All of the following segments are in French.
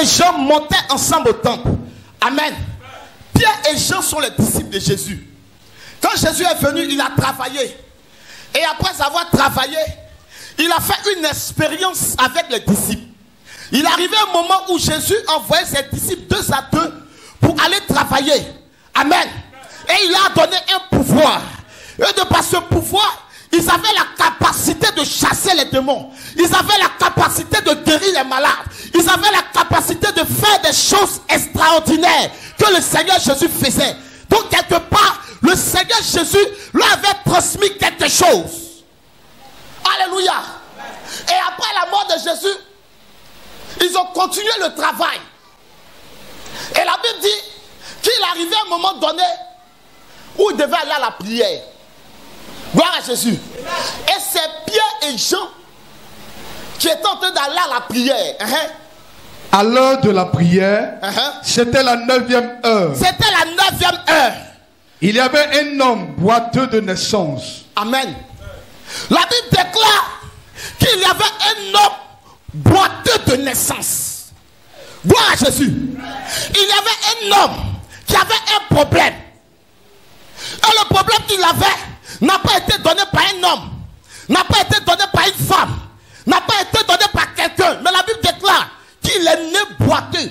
et Jean montaient ensemble au temple. Amen. Pierre et Jean sont les disciples de Jésus. Quand Jésus est venu, il a travaillé. Et après avoir travaillé, il a fait une expérience avec les disciples. Il est arrivé un moment où Jésus envoyait ses disciples 2 à 2 pour aller travailler. Amen. Et il a donné un pouvoir. Et de par ce pouvoir, ils avaient la capacité de chasser les démons. Ils avaient la capacité de guérir les malades. Ils avaient la capacité de faire des choses extraordinaires que le Seigneur Jésus faisait. Donc quelque part, le Seigneur Jésus leur avait transmis quelque chose. Alléluia. Et après la mort de Jésus, ils ont continué le travail. Et la Bible dit qu'il arrivait à un moment donné où il devait aller à la prière. Gloire à Jésus. Et c'est Pierre et Jean qui étaient en train d'aller à la prière. À l'heure de la prière, c'était la 9e heure. C'était la 9e heure. Il y avait un homme boiteux de naissance. Amen. La Bible déclare qu'il y avait un homme boiteux de naissance. Gloire à Jésus. Il y avait un homme qui avait un problème. Et le problème qu'il avait n'a pas été donné par un homme, n'a pas été donné par une femme, n'a pas été donné par quelqu'un. Mais la Bible déclare qu'il est né boiteux.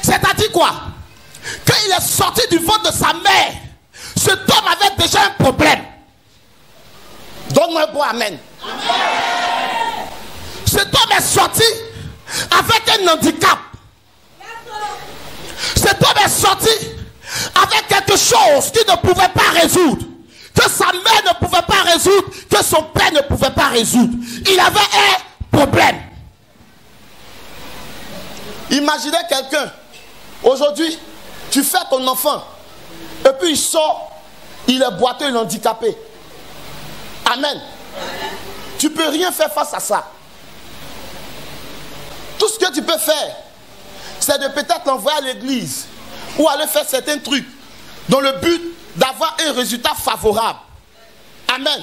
C'est-à-dire quoi? Quand il est sorti du ventre de sa mère, cet homme avait déjà un problème. Donne-moi un bon amen. Amen. Cet homme est sorti avec un handicap. Cet homme est sorti avec quelque chose qu'il ne pouvait pas résoudre. Que sa mère ne pouvait pas résoudre, que son père ne pouvait pas résoudre. Il avait un problème. Imaginez quelqu'un, aujourd'hui, tu fais ton enfant, et puis il sort, il est boiteux, il est handicapé. Amen. Tu ne peux rien faire face à ça. Tout ce que tu peux faire, c'est de peut-être l'envoyer à l'église, ou aller faire certains trucs, dans le but d'avoir un résultat favorable. Amen.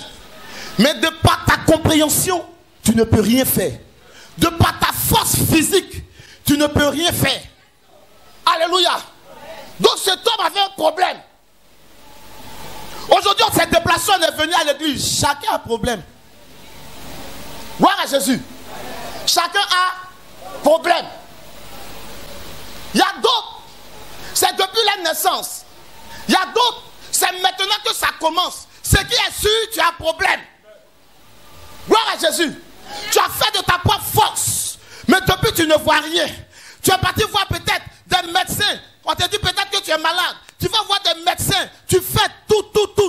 Mais de par ta compréhension, tu ne peux rien faire. De par ta force physique, tu ne peux rien faire. Alléluia. Donc cet homme avait un problème. Aujourd'hui, on s'est déplacé, on est venu à l'église. Chacun a un problème. Gloire à Jésus. Chacun a un problème. Il y a d'autres, c'est depuis la naissance. Il y a d'autres, c'est maintenant que ça commence. Ce qui est sûr, tu as un problème. Gloire à Jésus. Tu as fait de ta propre force, mais depuis tu ne vois rien. Tu es parti voir peut-être des médecins. On te dit peut-être que tu es malade. Tu vas voir des médecins. Tu fais tout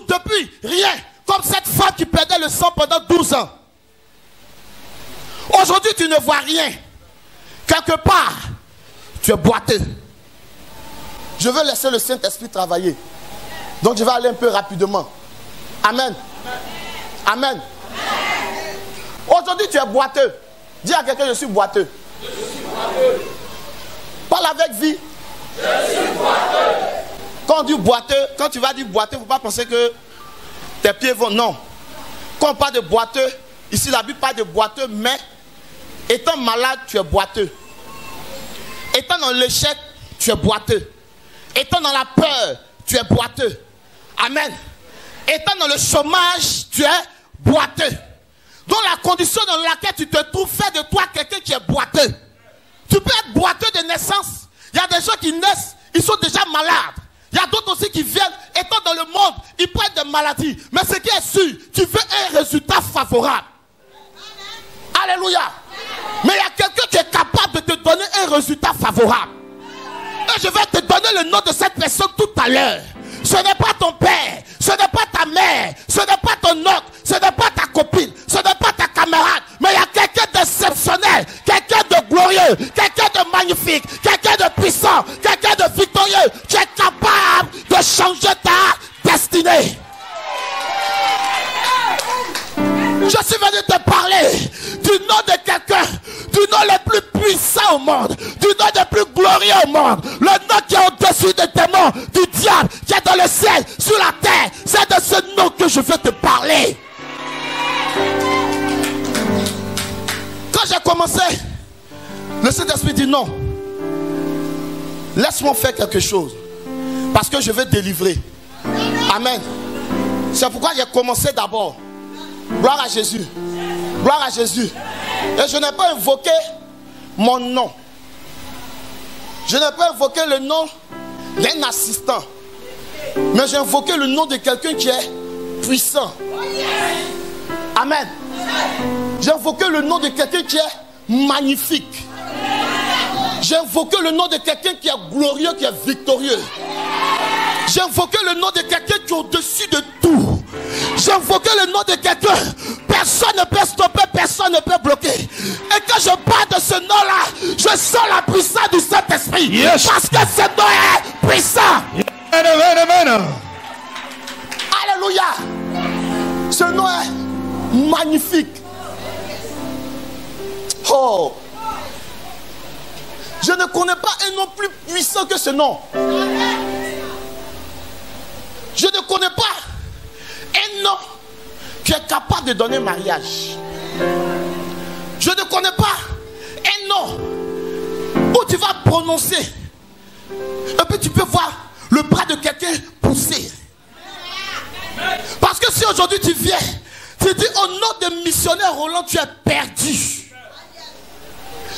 depuis rien. Comme cette femme qui perdait le sang pendant 12 ans. Aujourd'hui, tu ne vois rien. Quelque part, tu es boiteux. Je veux laisser le Saint-Esprit travailler. Donc je vais aller un peu rapidement. Amen. Amen. Aujourd'hui, tu es boiteux. Dis à quelqu'un, je suis boiteux. Je suis boiteux. Parle avec vie. Je suis boiteux. Quand on dit boiteux, quand tu vas dire boiteux, il ne faut pas penser que tes pieds vont. Non. Quand on parle de boiteux, ici la Bible parle de boiteux, mais étant malade, tu es boiteux. Étant dans l'échec, tu es boiteux. Étant dans la peur, tu es boiteux. Amen. Étant dans le chômage, tu es boiteux. Donc la condition dans laquelle tu te trouves fait de toi quelqu'un qui est boiteux. Tu peux être boiteux de naissance. Il y a des gens qui naissent, ils sont déjà malades. Il y a d'autres aussi qui viennent, étant dans le monde, ils prennent des maladies. Mais ce qui est sûr, tu veux un résultat favorable. Alléluia. Mais il y a quelqu'un qui est capable de te donner un résultat favorable. Et je vais te donner le nom de cette personne tout à l'heure. Ce n'est pas ton père, ce n'est pas ta mère, ce n'est pas ton oncle, ce n'est pas ta copine, ce n'est pas ta camarade, mais il y a quelqu'un d'exceptionnel, quelqu'un de glorieux, quelqu'un de magnifique, quelqu'un de puissant, quelqu'un de victorieux, qui est capable de changer ta destinée. Je suis venu te parler du nom de quelqu'un, du nom le plus puissant au monde, du nom le plus glorieux au monde, le nom qui est au-dessus des démons, du diable, qui est dans le ciel, sur la terre. C'est de ce nom que je veux te parler. Quand j'ai commencé, le Saint-Esprit dit non. Laisse-moi faire quelque chose. Parce que je vais délivrer. Amen. C'est pourquoi j'ai commencé d'abord. Gloire à Jésus. Gloire à Jésus. Et je n'ai pas invoqué mon nom. Je n'ai pas invoqué le nom d'un assistant. Mais j'ai invoqué le nom de quelqu'un qui est puissant. Amen. J'ai invoqué le nom de quelqu'un qui est magnifique. J'ai invoqué le nom de quelqu'un qui est glorieux, qui est victorieux. J'ai invoqué le nom de quelqu'un qui est au-dessus de tout. J'ai invoqué le nom de quelqu'un. Personne ne peut stopper, personne ne peut bloquer. Et quand je parle de ce nom-là, je sens la puissance du Saint-Esprit. Yes. Parce que ce nom est puissant. Amen. Alléluia. Ce nom est magnifique. Oh. Je ne connais pas un nom plus puissant que ce nom. Je ne connais pas un nom qui est capable de donner mariage. Je ne connais pas un nom où tu vas prononcer et puis tu peux voir le bras de quelqu'un pousser. Parce que si aujourd'hui tu viens, tu dis au nom de missionnaire Roland, tu es perdu.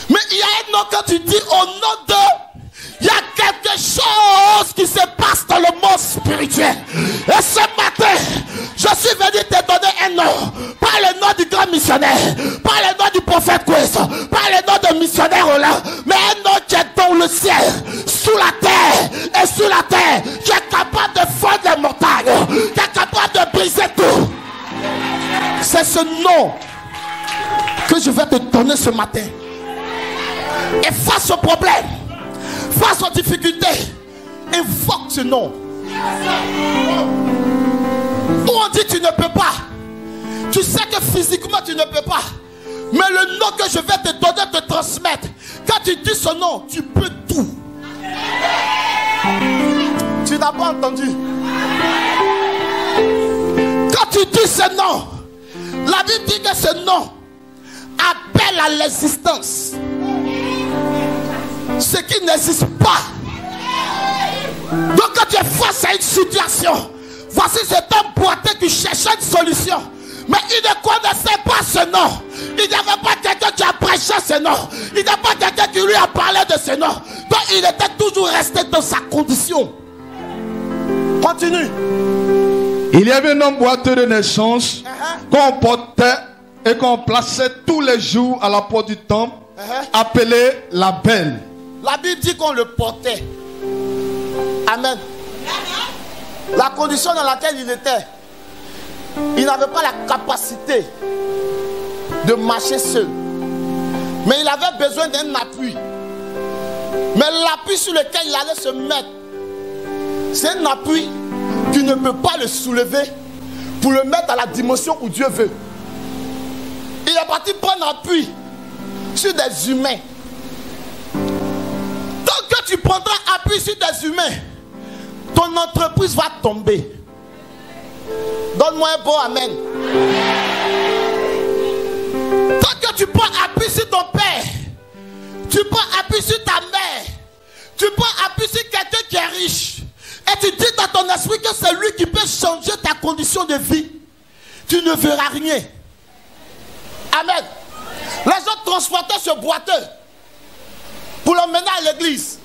Mais il y a un nom quand tu dis au nom de... Il y a quelque chose qui se passe dans le monde spirituel. Et ce matin, je suis venu te donner un nom. Pas le nom du grand missionnaire. Pas le nom du prophète Christ. Pas le nom de missionnaire Roland. Mais un nom qui est dans le ciel, sous la terre. Et sous la terre, qui est capable de fondre les montagnes. Qui est capable de briser tout. C'est ce nom que je vais te donner ce matin. Et face au problème, face aux difficultés, invoque ce nom. Où on dit tu ne peux pas. Tu sais que physiquement tu ne peux pas. Mais le nom que je vais te donner, te transmettre, quand tu dis ce nom, tu peux tout. Tu n'as pas entendu. Quand tu dis ce nom, la Bible dit que ce nom appelle à l'existence ce qui n'existe pas. Donc quand tu es face à une situation, voici cet homme boiteux qui cherchait une solution, mais il ne connaissait pas ce nom. Il n'y avait pas quelqu'un qui a prêché ce nom. Il n'y avait pas quelqu'un qui lui a parlé de ce nom. Donc il était toujours resté dans sa condition. Continue. Il y avait un homme boiteux de naissance qu'on portait et qu'on plaçait tous les jours à la porte du temple, appelé la belle. La Bible dit qu'on le portait. Amen. La condition dans laquelle il était, il n'avait pas la capacité de marcher seul. Mais il avait besoin d'un appui. Mais l'appui sur lequel il allait se mettre, c'est un appui qui ne peut pas le soulever pour le mettre à la dimension où Dieu veut. Il est parti prendre appui sur des humains. Tant que tu prendras appui sur des humains, ton entreprise va tomber. Donne-moi un bon amen. Tant que tu prends appui sur ton père, tu prends appui sur ta mère, tu prends appui sur quelqu'un qui est riche, et tu dis dans ton esprit que c'est lui qui peut changer ta condition de vie, tu ne verras rien. Amen. Les autres transportaient ce boiteux pour l'emmener à l'église.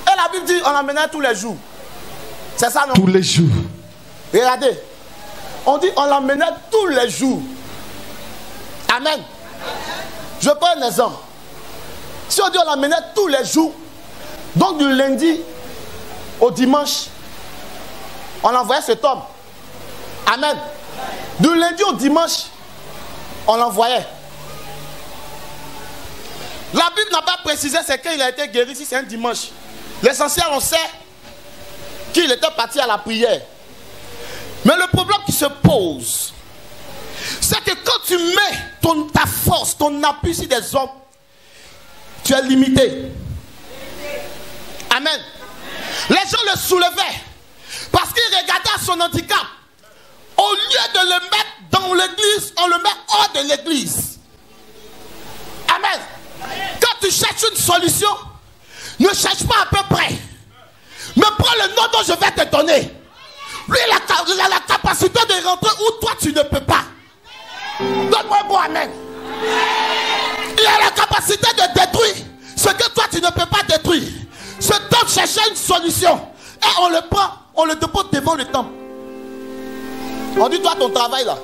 Et la Bible dit on l'emmenait tous les jours. C'est ça, non? Tous les jours. Regardez. On dit on l'emmenait tous les jours. Amen. Je prends un exemple. Si on dit on l'emmenait tous les jours, donc du lundi au dimanche, on envoyait cet homme. Amen. Du lundi au dimanche, on l'envoyait. La Bible n'a pas précisé c'est quand il a été guéri, si c'est un dimanche. L'essentiel, on sait qu'il était parti à la prière. Mais le problème qui se pose, c'est que quand tu mets ta force, ton appui sur des hommes, tu es limité. Amen. Les gens le soulevaient parce qu'ils regardaient son handicap. Au lieu de le mettre dans l'église, on le met hors de l'église. Amen. Quand tu cherches une solution, Ne cherche pas à peu près. Mais prends le nom dont je vais te donner. Lui, il a la capacité de rentrer où toi tu ne peux pas. Donne-moi un bon amen. Il a la capacité de détruire ce que toi tu ne peux pas détruire. Ce temple cherchait une solution. Et on le prend, on le dépose devant le temple. On dit, toi ton travail là,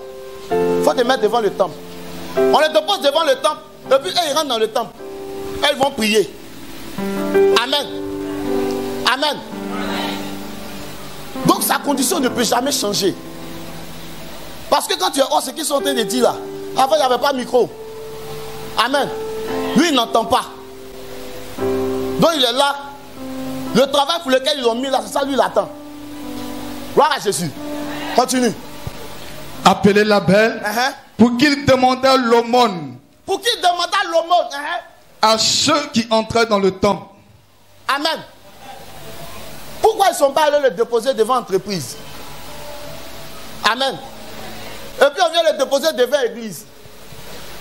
il faut te mettre devant le temple. On le dépose devant le temple. Et puis ils rentrent dans le temple. Et ils vont prier. Amen. Amen. Donc sa condition ne peut jamais changer. Parce que quand tu es hors, ce qu'ils sont en train de dire là, avant il n'y avait pas de micro. Amen. Lui il n'entend pas. Donc il est là. Le travail pour lequel ils l'ont mis là, c'est ça lui il attend. Gloire à Jésus. Continue. Appelez Label pour qu'il demandât l'aumône. Pour qu'il demandât l'aumône à ceux qui entraient dans le temple. Amen. Pourquoi ils ne sont pas allés le déposer devant l'entreprise? Amen. Et puis on vient le déposer devant l'église.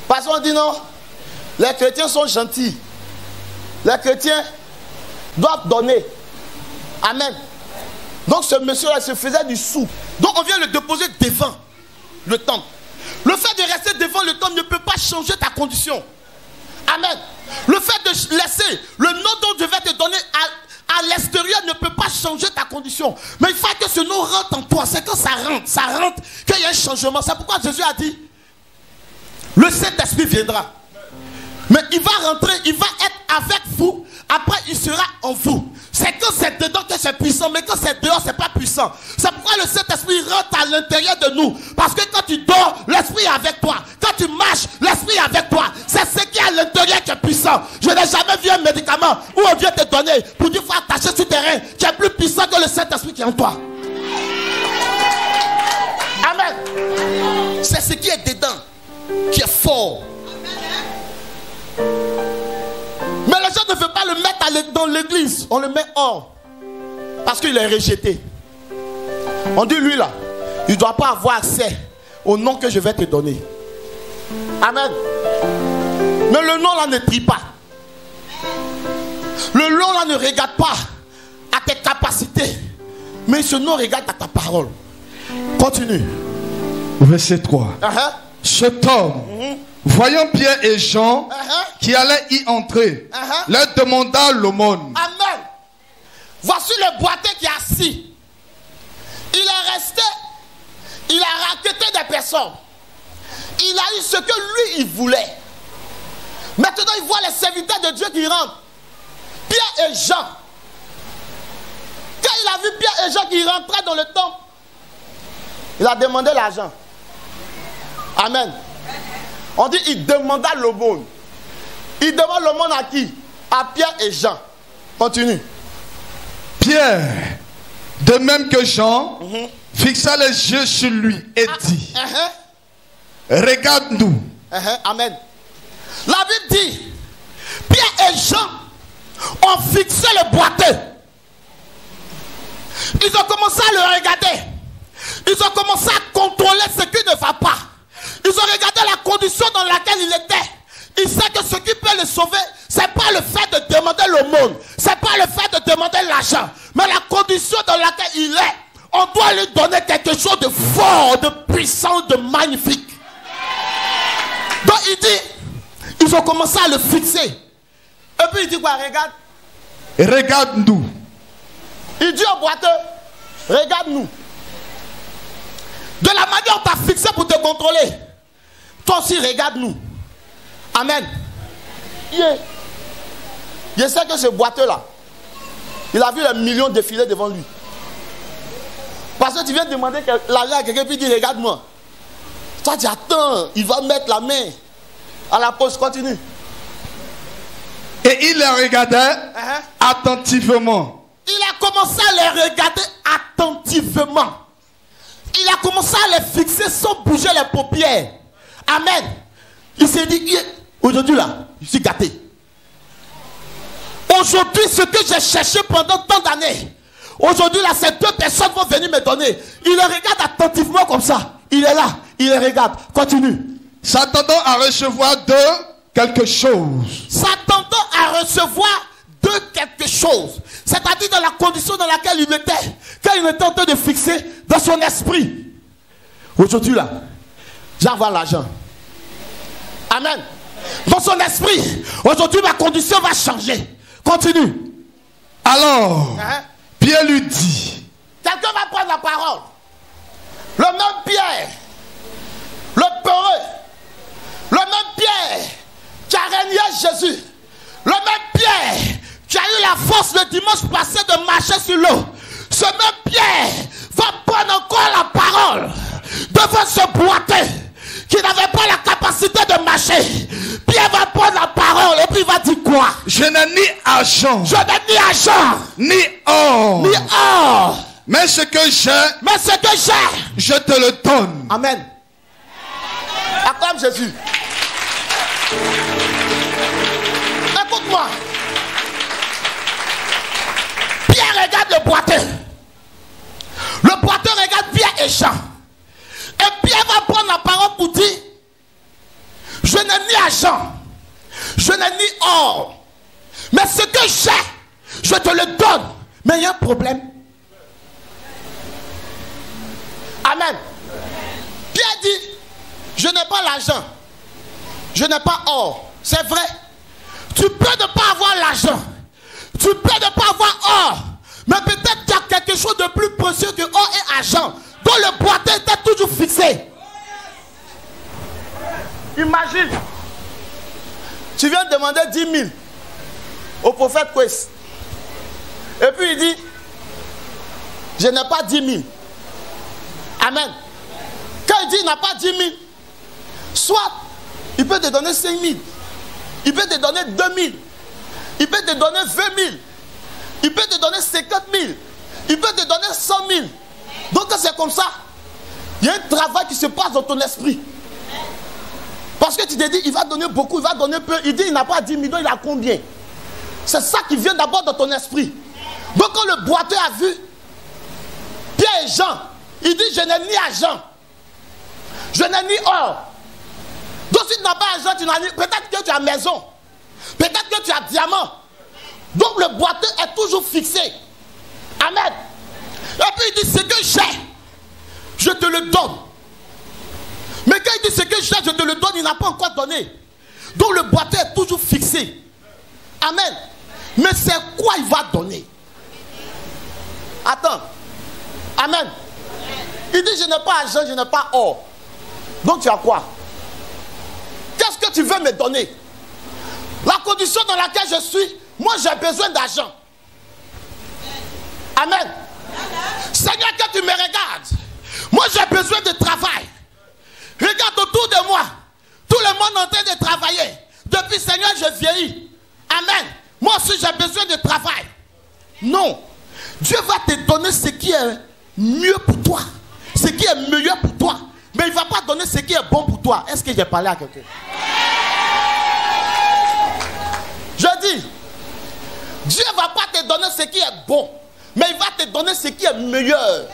Parce qu'on dit non, les chrétiens sont gentils. Les chrétiens doivent donner. Amen. Donc ce monsieur-là se faisait du sou. Donc on vient le déposer devant le temple. Le fait de rester devant le temple ne peut pas changer ta condition. Amen. Le fait de laisser le nom dont je vais te donner à l'extérieur ne peut pas changer ta condition. Mais il faut que ce nom rentre en toi. C'est quand ça rentre qu'il y a un changement. C'est pourquoi Jésus a dit, le Saint-Esprit viendra. Mais il va rentrer, il va être avec vous. Après, il sera en vous. C'est quand c'est dedans que c'est puissant, mais quand c'est dehors, c'est pas puissant. C'est pourquoi le Saint-Esprit rentre à l'intérieur de nous. Parce que quand tu dors, l'Esprit est avec toi. Quand tu marches, l'Esprit est avec toi. C'est ce qui est à l'intérieur qui est puissant. Je n'ai jamais vu un médicament où on vient te donner pour dire faut attacher sur terrain qui est plus puissant que le Saint-Esprit qui est en toi. Amen. C'est ce qui est dedans qui est fort. Mais les gens ne veulent pas le mettre dans l'église. On le met hors. Parce qu'il est rejeté. On dit lui là, il ne doit pas avoir accès au nom que je vais te donner. Amen. Mais le nom là ne trie pas. Le nom là ne regarde pas à tes capacités. Mais ce nom regarde à ta parole. Continue. Verset 3. Cet homme, voyant Pierre et Jean qui allaient y entrer, leur demanda l'aumône. Amen. Voici le boiteux qui est assis. Il est resté, il a raquetté des personnes. Il a eu ce que lui il voulait. Maintenant il voit les serviteurs de Dieu qui rentrent. Pierre et Jean. Quand il a vu Pierre et Jean qui rentraient dans le temple, il a demandé l'argent. Amen. On dit il demanda l'aumône. Il demande l'aumône à qui? À Pierre et Jean. Continue. Pierre, de même que Jean, fixa les yeux sur lui et dit, regarde-nous. Amen. La Bible dit, Pierre et Jean ont fixé le boiteux. Ils ont commencé à le regarder. Ils ont commencé à contrôler ce qui ne va pas. Ils ont regardé la condition dans laquelle il était. Il sait que ce qui peut le sauver, ce n'est pas le fait de demander l'aumône. Ce n'est pas le fait de demander l'argent. Mais la condition dans laquelle il est, on doit lui donner quelque chose de fort, de puissant, de magnifique. Donc il dit, ils ont commencé à le fixer. Et puis il dit quoi? Regarde. Regarde-nous. Il dit au boiteux, regarde-nous. De la manière dont tu as fixé pour te contrôler, toi aussi regarde-nous. Amen. Je sais que ce boiteux-là, il a vu les millions défiler devant lui. Parce que tu viens demander l'argent à quelqu'un, puis il dit regarde-moi. Toi tu attends, il va mettre la main à la poche. Continue. Et il les regardait attentivement. Il a commencé à les regarder attentivement. Il a commencé à les fixer sans bouger les paupières. Amen. Il s'est dit, aujourd'hui là, je suis gâté. Aujourd'hui, ce que j'ai cherché pendant tant d'années, aujourd'hui là, ces deux personnes vont venir me donner. Il les regarde attentivement comme ça. Il est là, il les regarde. Continue. S'attendant à recevoir de quelque chose. S'attendant à recevoir de quelque chose. C'est-à-dire dans la condition dans laquelle il était, quand il était en train de fixer dans son esprit. Aujourd'hui là, j'ai avoir l'argent. Amen. Dans son esprit, aujourd'hui ma condition va changer. Continue. Alors, Pierre lui dit. Quelqu'un va prendre la parole. Le même Pierre, le peureux, le même Pierre qui a régné Jésus, le même Pierre qui a eu la force le dimanche passé de marcher sur l'eau, ce même Pierre va prendre encore la parole devant ce boiteux qui n'avait pas la capacité de marcher. Pierre va prendre la parole et puis il va dire quoi? Je n'ai ni argent, je n'ai ni argent, ni or, ni or. Mais ce que j'ai, je te le donne. Amen. Acclame Jésus. Écoute-moi. Pierre regarde le boiteux. Le boiteux regarde Pierre et Jean. Et Pierre va prendre la parole pour dire, je n'ai ni argent, je n'ai ni or, mais ce que j'ai, je te le donne. Mais il y a un problème. Amen. Pierre dit, je n'ai pas l'argent, je n'ai pas or. C'est vrai. Tu peux ne pas avoir l'argent, tu peux ne pas avoir or, mais peut-être qu'il y a quelque chose de plus précieux que or et argent, dont le boiteux était toujours fixé. Imagine, tu viens de demander 10 000 au prophète Kwes. Et puis il dit, je n'ai pas 10 000. Amen. Quand il dit il n'a pas 10 000, soit il peut te donner 5 000, il peut te donner 2 000, il peut te donner 20 000, il peut te donner 50 000, il peut te donner 100 000. Donc c'est comme ça. Il y a un travail qui se passe dans ton esprit. Parce que tu te dis, il va donner beaucoup, il va donner peu. Il dit, il n'a pas 10 000, il a combien? C'est ça qui vient d'abord dans ton esprit. Donc quand le boiteux a vu Pierre et Jean, il dit, je n'ai ni argent, je n'ai ni or. Donc si tu n'as pas argent, tu n'as ni... peut-être que tu as maison, peut-être que tu as diamant. Donc le boiteux est toujours fixé. Amen. Et puis il dit, ce que j'ai, je te le donne. Mais quand il dit ce que j'ai, je te le donne, il n'a pas encore donné. Donc le boiteux est toujours fixé. Amen. Mais c'est quoi il va donner? Attends. Amen. Il dit, je n'ai pas argent, je n'ai pas or. Donc tu as quoi? Qu'est-ce que tu veux me donner? La condition dans laquelle je suis, moi j'ai besoin d'argent. Amen. Seigneur, quand tu me regardes, moi j'ai besoin de travail. Regarde autour de moi, tout le monde est en train de travailler. Depuis, Seigneur, je vieillis. Amen. Moi aussi j'ai besoin de travail. Non. Dieu va te donner ce qui est mieux pour toi, ce qui est meilleur pour toi, mais il ne va pas donner ce qui est bon pour toi. Est-ce que j'ai parlé à quelqu'un? Je dis, Dieu ne va pas te donner ce qui est bon, mais il va te donner ce qui est meilleur.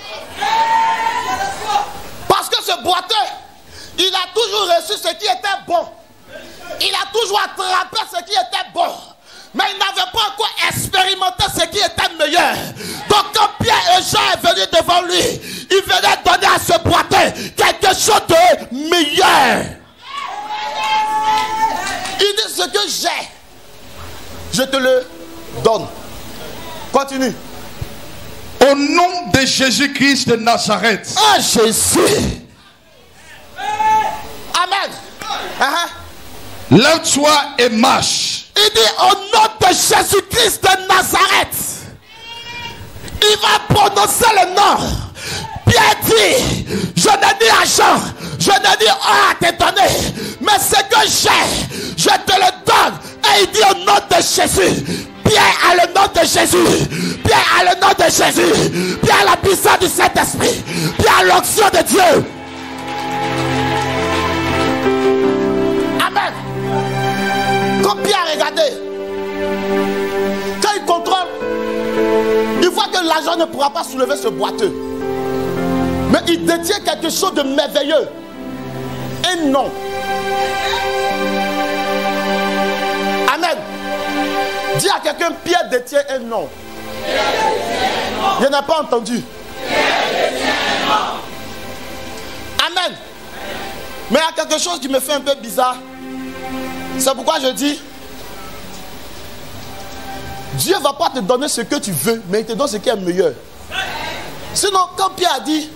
Parce que ce boiteux, il a toujours reçu ce qui était bon, il a toujours attrapé ce qui était bon, mais il n'avait pas encore expérimenté ce qui était meilleur. Donc quand Pierre et Jean est venu devant lui, il venait donner à ce boiteux quelque chose de meilleur. Il dit, ce que j'ai, je te le donne. Continue. Au nom de Jésus-Christ de Nazareth. Ah, Jésus. Amen. Lève-toi et marche. Il dit, au nom de Jésus-Christ de Nazareth. Il va prononcer le nom. Pierre dit, je n'ai ni argent, je n'ai ni or à te donner, mais ce que j'ai, je te le donne. Et il dit, au nom de Jésus. Pierre a le nom de Jésus. Pierre a le nom de Jésus. Pierre a la puissance du Saint-Esprit. Pierre a l'onction de Dieu. Amen. Comme Pierre a regardé, quand il contrôle, il voit que l'argent ne pourra pas soulever ce boiteux. Mais il détient quelque chose de merveilleux. Un nom. Amen. Dis à quelqu'un, Pierre détient un nom. Je n'ai pas entendu. Amen. Mais il y a quelque chose qui me fait un peu bizarre. C'est pourquoi je dis, Dieu ne va pas te donner ce que tu veux, mais il te donne ce qui est meilleur. Sinon, quand Pierre a dit,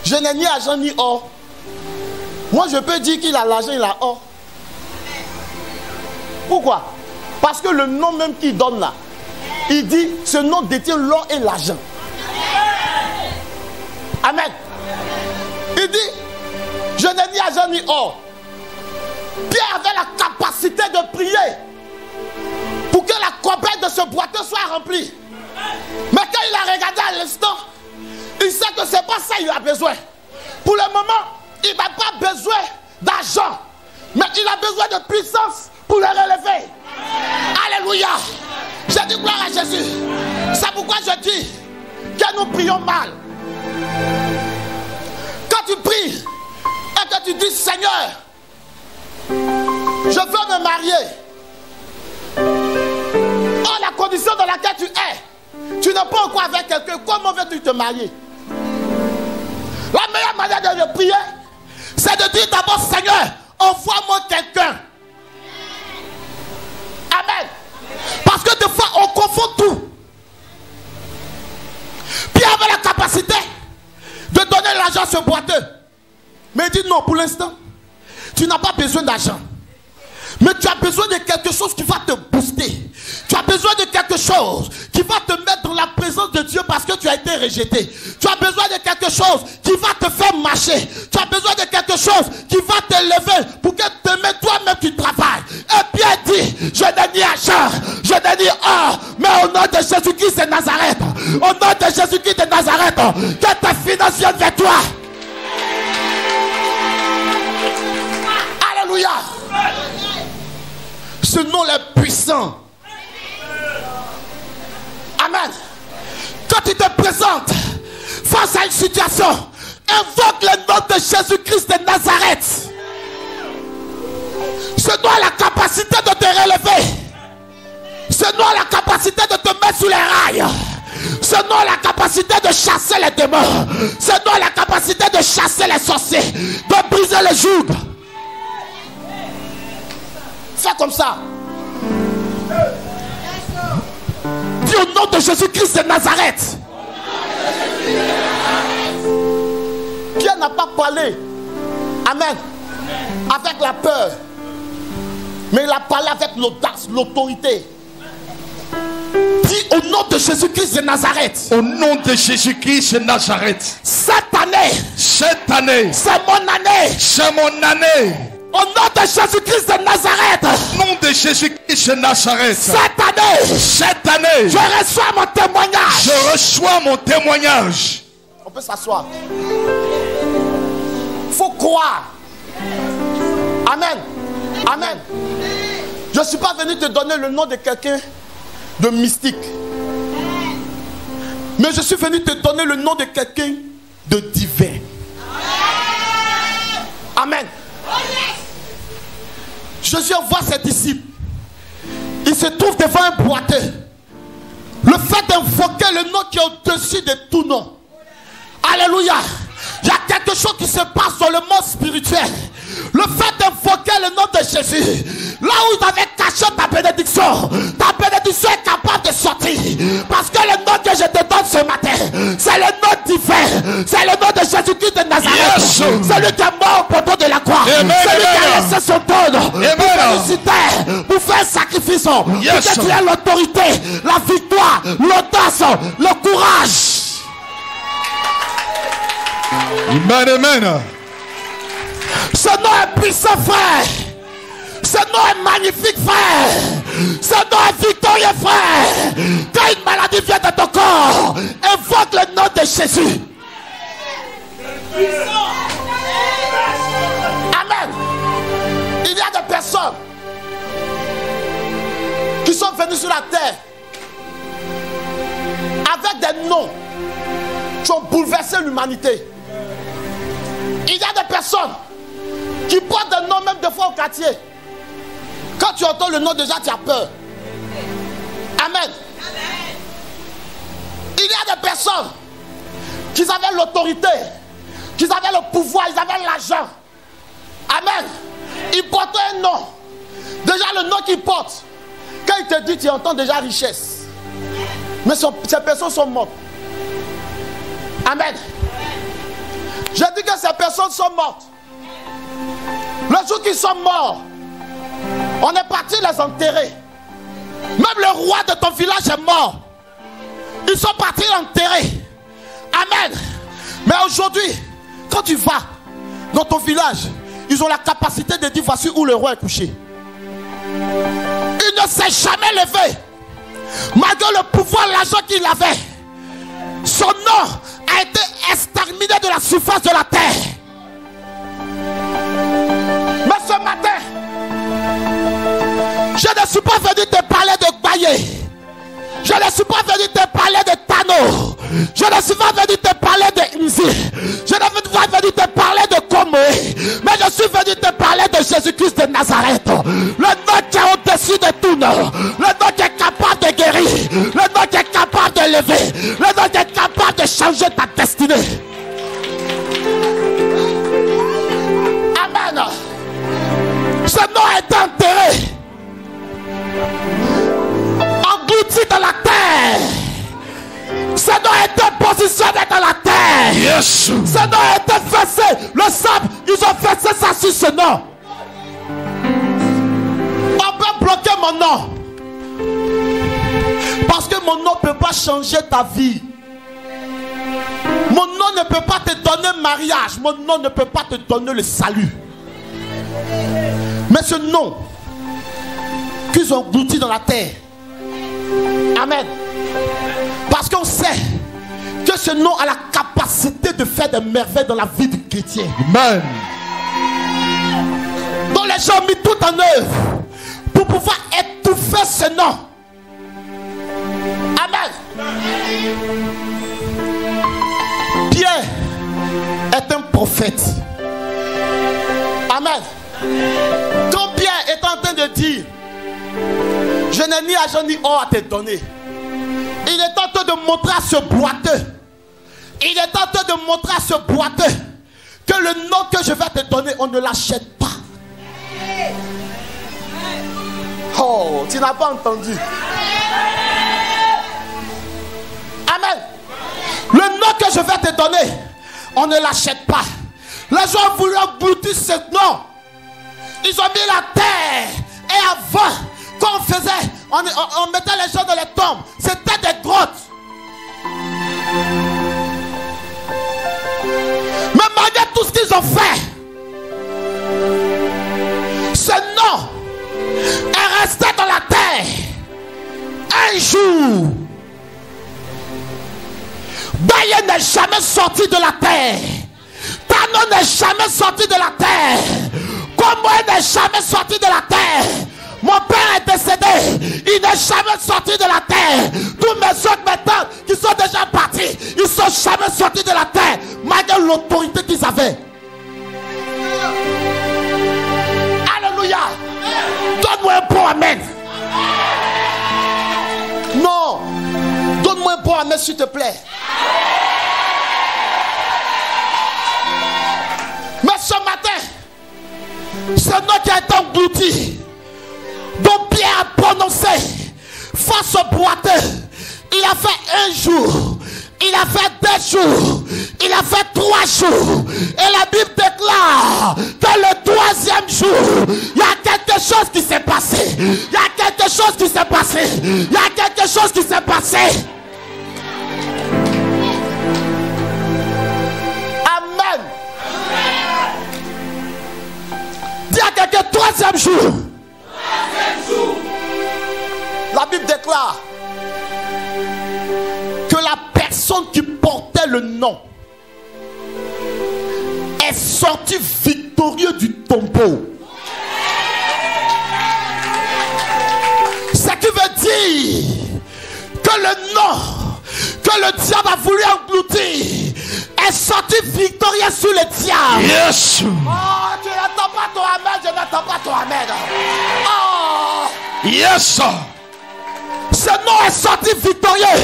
je n'ai ni argent ni or, moi je peux dire qu'il a l'argent, il a or. Pourquoi? Parce que le nom même qu'il donne là, il dit, ce nom détient l'or et l'argent. Amen. Il dit, je n'ai ni argent ni or. Pierre avait la capacité de prier pour que la corbeille de ce boiteux soit remplie. Mais quand il a regardé à l'instant, il sait que ce n'est pas ça qu'il a besoin. Pour le moment, il n'a pas besoin d'argent, mais il a besoin de puissance pour le relever. Alléluia. J'ai dit gloire à Jésus. C'est pourquoi je dis que nous prions mal. Quand tu pries et que tu dis Seigneur, je veux me marier. Oh, la condition dans laquelle tu es, tu n'es pas encore avec quelqu'un. Comment veux-tu te marier? La meilleure manière de prier, c'est de dire d'abord Seigneur, envoie-moi quelqu'un. Amen. Parce que des fois on confond tout. Pierre avait la capacité de donner l'argent à ce boiteux. Mais il dit non, pour l'instant, tu n'as pas besoin d'argent. Mais tu as besoin de quelque chose qui va te booster. Tu as besoin de quelque chose qui va te mettre dans la présence de Dieu parce que tu as été rejeté. Tu as besoin de quelque chose qui va te faire marcher. Tu as besoin de quelque chose qui va te lever pour que demain toi-même tu travailles. Et Pierre dit, je n'ai ni argent, je n'ai ni or, mais au nom de Jésus-Christ de Nazareth, au nom de Jésus-Christ de Nazareth, que ta finance vienne vers toi. Alléluia. Ce nom est puissant. Amen. Quand tu te présentes face à une situation, invoque le nom de Jésus-Christ de Nazareth. Ce nom a la capacité de te relever. Ce nom a la capacité de te mettre sur les rails. Ce nom a la capacité de chasser les démons. Ce nom a la capacité de chasser les sorciers, de briser les jougs. Fais comme ça. Dis au nom de Jésus-Christ de Nazareth. Pierre n'a pas parlé, amen, avec la peur, mais il a parlé avec l'audace, l'autorité. Dis au nom de Jésus-Christ de Nazareth. Au nom de Jésus-Christ de Nazareth. Cette année, c'est mon année. C'est mon année. Au nom de Jésus-Christ de Nazareth. Au nom de Jésus-Christ de Nazareth. Cette année, je reçois mon témoignage. Je reçois mon témoignage. On peut s'asseoir. Faut croire. Amen. Amen. Je ne suis pas venu te donner le nom de quelqu'un de mystique. Mais je suis venu te donner le nom de quelqu'un de divin. Amen. Jésus envoie ses disciples. Il se trouve devant un boiteux. Le fait d'invoquer le nom qui est au-dessus de tout nom. Alléluia. Il y a quelque chose qui se passe dans le monde spirituel. Le fait d'invoquer le nom de Jésus, là où il avait caché ta bénédiction est capable de sortir. Parce que le nom que je te donne ce matin, c'est le nom divin. C'est le nom de Jésus-Christ de Nazareth. Yes. Celui qui est mort au poteau de la croix. Amen. Celui qui a laissé son trône pour féliciter, pour faire un sacrifice. Yes. Pour que tu aies l'autorité, la victoire, l'audace, le courage. Amen, amen. Ce nom est puissant, frère. Ce nom est magnifique, frère. Ce nom est victorieux, frère. Quand une maladie vient de ton corps, invoque le nom de Jésus. Amen. Il y a des personnes qui sont venues sur la terre avec des noms qui ont bouleversé l'humanité. Il y a des personnes qui portent des noms même des fois au quartier. Quand tu entends le nom déjà, tu as peur. Amen. Il y a des personnes qui avaient l'autorité, qui avaient le pouvoir, ils avaient l'argent. Amen. Ils portaient un nom. Déjà le nom qu'ils portent, quand il te dit, tu entends déjà richesse. Mais ces personnes sont mortes. Amen. Je dis que ces personnes sont mortes. Le jour qu'ils sont morts, on est parti les enterrer. Même le roi de ton village est mort. Ils sont partis l'enterrer. Amen. Mais aujourd'hui, quand tu vas dans ton village, ils ont la capacité de dire voici où le roi est couché. Il ne s'est jamais levé. Malgré le pouvoir, l'argent qu'il avait, son nom a été exterminé de la surface de la terre. Mais ce matin, je ne suis pas venu te parler de Baye. Je ne suis pas venu te parler de Tano. Je ne suis pas venu te parler de Imzi. Je ne suis pas venu te parler de Komoé. Mais je suis venu te parler de Jésus-Christ de Nazareth. Le nom qui est au-dessus de tout nom. Le nom qui est capable de guérir. Le nom qui est capable de lever. Le nom qui est capable de changer ta destinée. Amen. Ce nom est enterré. Englouti dans la terre. Ce nom est positionné dans la terre. Yes. Ce nom est versé. Le sable, ils ont versé ça sur ce nom. On peut bloquer mon nom. Parce que mon nom ne peut pas changer ta vie. Mon nom ne peut pas te donner mariage. Mon nom ne peut pas te donner le salut. Mais ce nom qu'ils ont englouti dans la terre. Amen. Parce qu'on sait que ce nom a la capacité de faire des merveilles dans la vie du chrétien. Amen. Donc les gens ont mis tout en œuvre pour pouvoir étouffer ce nom. Amen. Pierre est un prophète. Amen. Quand Pierre est en train de dire, je n'ai ni argent ni or à te donner, il est en train de montrer à ce boiteux, il est en train de montrer à ce boiteux que le nom que je vais te donner, on ne l'achète pas. Oh, tu n'as pas entendu. Amen. Le nom que je vais te donner, on ne l'achète pas. Les gens ont voulu engloutir ce nom. Ils ont mis la terre. Et avant, quand on faisait, on mettait les gens dans les tombes. C'était des grottes. Mais malgré tout ce qu'ils ont fait, ce nom est resté dans la terre. Un jour, Baye n'est jamais sorti de la terre. Tano n'est jamais sorti de la terre. Komoé n'est jamais sorti de la terre. Mon père est décédé. Il n'est jamais sorti de la terre. Tous mes autres maintenant qui sont déjà partis, ils ne sont jamais sortis de la terre. Malgré l'autorité qu'ils avaient. Alléluia. Donne-moi un bon amen. Non. Donne-moi un bon amen s'il te plaît. Mais ce matin, ce nom qui a été englouti, dont Pierre a prononcé face au boiteux, il a fait un jour, il a fait 2 jours, il a fait 3 jours, et la Bible déclare que le 3e jour, il y a quelque chose qui s'est passé, il y a quelque chose qui s'est passé, il y a quelque chose qui s'est passé. Amen. Dis à quelqu'un, 3e jour. La Bible déclare que la personne qui portait le nom est sortie victorieux du tombeau. Ce qui veut dire que le nom que le diable a voulu engloutir est sorti victorieux sur le diable. Yes. Oh, tu n'entends pas ton amen, je n'entends pas ton amen. Oh. Yes. Ce Ce nom est sorti victorieux.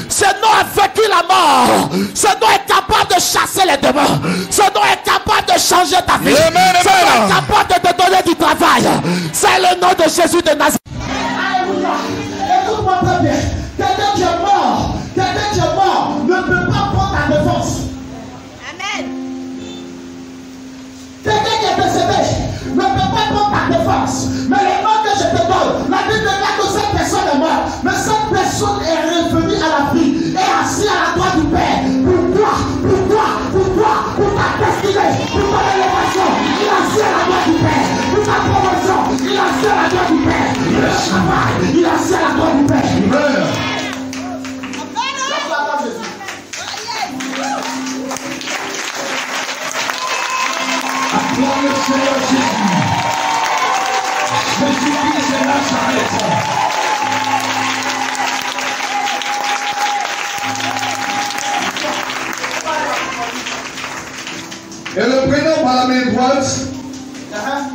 Ce nom a vaincu la mort. Ce nom est capable de chasser les démons. Ce nom est capable de changer ta vie. Amen, Ce nom est capable de te donner du travail. C'est le nom de Jésus de Nazareth. Alléluia. Écoute-moi très bien. Quelqu'un qui est mort, ne peut pas prendre ta défense. Amen. Quelqu'un qui est décédé ne peut pas prendre ta défense. Mais le nom que je te donne, la Bible déclare que cette personne est morte. Mais cette personne est revenue à la vie et assise à la droite du Père. Pour ta destinée, pour ton élévation, il est assis à la droite du Père. Pour ta promotion, il est assis à la droite du Père. Le travail, il est assis à la droite du Père. Acclame le Seigneur Jésus. Jésus-Christ de Nazareth. Et le prenant par la main droite,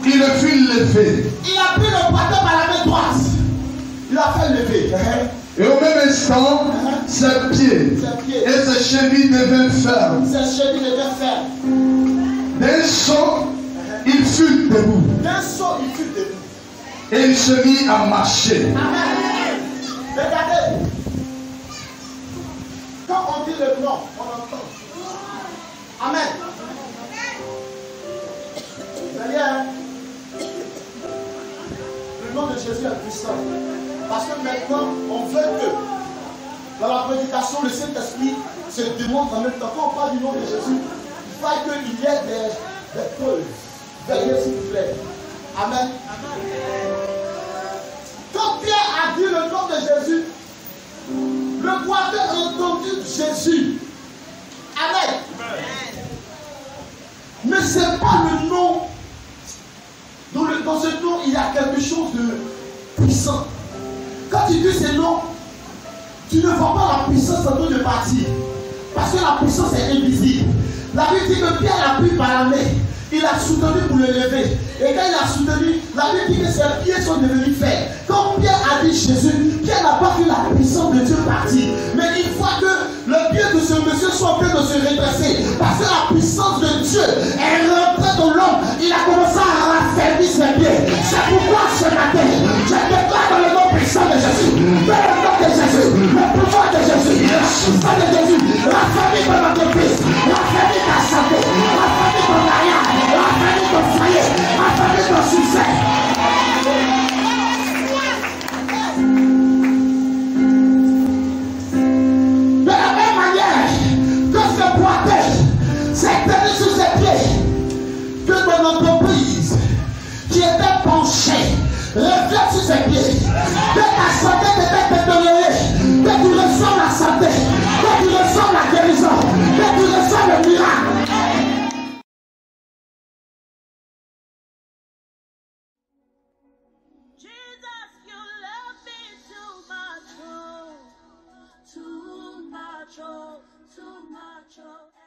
il le fit lever. Il a pris le bâton par la main droite. Il a fait lever. Et au même instant, ses pieds et ses chevilles devinrent fermes. Ses chevilles devinrent fermes. D'un saut, il fut debout. D'un saut, il fut debout. Et il se mit à marcher. Amen. Regardez. Quand on dit le nom, on entend. Amen. D'ailleurs, le nom de Jésus est puissant. Parce que maintenant, on veut que dans la prédication, le Saint-Esprit se démontre en même temps. Quand on parle du nom de Jésus, il faut qu'il y ait des preuves. Veillez s'il vous plaît. Amen. Quand Pierre a dit le nom de Jésus, le boiteux a entendu Jésus. Amen. Mais ce n'est pas le nom. Dans ce nom, il y a quelque chose de puissant. Quand tu dis ce nom, tu ne vois pas la puissance en train de partir. Parce que la puissance est invisible. La Bible dit que Pierre l'a pris par la main. Il a soutenu pour le lever. Et quand il a soutenu, la Bible dit que ses pieds sont devenus fermes. Quand Pierre a dit Jésus, Pierre n'a pas vu la puissance de Dieu partir. Mais une fois que le pied de ce monsieur soit en train de se redresser, parce que la puissance de Dieu est rentrée dans l'homme, il a commencé à raffermir ses pieds. C'est pourquoi ce matin, je déclare dans le nom puissant de Jésus, dans le nom de Jésus, le pouvoir de Jésus, la puissance de Jésus, raffermir ton entreprise, raffermir ta santé, raffermir ton mariage, raffermir ton foyer, raffermir ton succès. De la même manière que ce boiteux s'est tenu sur ses pieds, que ton entreprise qui était penchée reflète sur ses pieds, que ta santé t'était détériorée, que tu reçois la santé, que tu reçois la guérison, que tu reçois le miracle. Too much, oh, too much, oh.